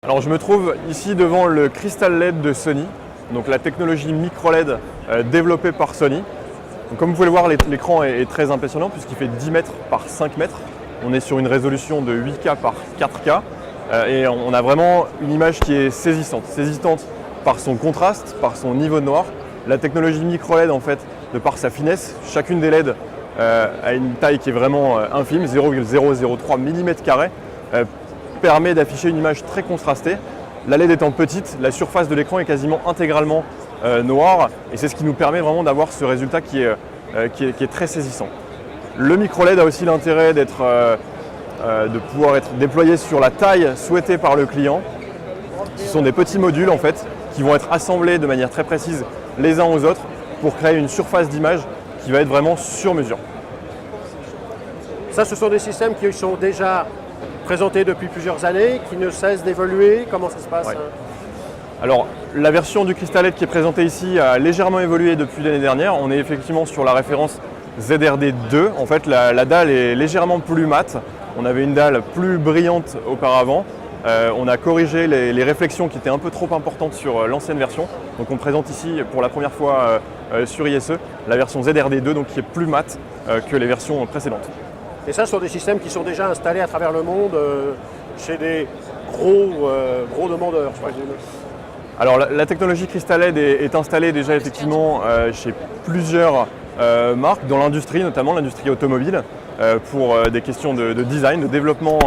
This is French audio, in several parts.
Alors je me trouve ici devant le Crystal LED de Sony, donc la technologie micro LED développée par Sony. Donc comme vous pouvez le voir, l'écran est très impressionnant puisqu'il fait 10 mètres par 5 mètres. On est sur une résolution de 8K par 4K et on a vraiment une image qui est saisissante par son contraste, par son niveau de noir. La technologie micro LED en fait, de par sa finesse, chacune des LED a une taille qui est vraiment infime, 0,003 mm², permet d'afficher une image très contrastée. La LED étant petite, la surface de l'écran est quasiment intégralement noire et c'est ce qui nous permet vraiment d'avoir ce résultat qui est très saisissant. Le micro LED a aussi l'intérêt de pouvoir être déployé sur la taille souhaitée par le client. Ce sont des petits modules en fait qui vont être assemblés de manière très précise les uns aux autres pour créer une surface d'image qui va être vraiment sur mesure. Ça, ce sont des systèmes qui sont déjà présentés depuis plusieurs années, qui ne cessent d'évoluer. Comment ça se passe? Ouais. Alors, la version du Crystal LED qui est présentée ici a légèrement évolué depuis l'année dernière. On est effectivement sur la référence ZRD2. En fait, la dalle est légèrement plus mate. On avait une dalle plus brillante auparavant. On a corrigé les réflexions qui étaient un peu trop importantes sur l'ancienne version. Donc on présente ici pour la première fois sur ISE la version ZRD2, donc qui est plus mate que les versions précédentes. Et ça, ce sont des systèmes qui sont déjà installés à travers le monde chez des gros demandeurs, je présume. Alors la technologie Crystal LED est installée déjà effectivement chez plusieurs marques, dans l'industrie, notamment l'industrie automobile, pour des questions de design, de développement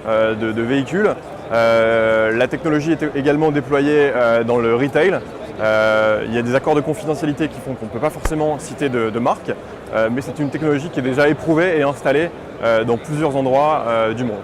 de véhicules. La technologie est également déployée dans le retail. Il y a des accords de confidentialité qui font qu'on ne peut pas forcément citer de marque, mais c'est une technologie qui est déjà éprouvée et installée dans plusieurs endroits du monde.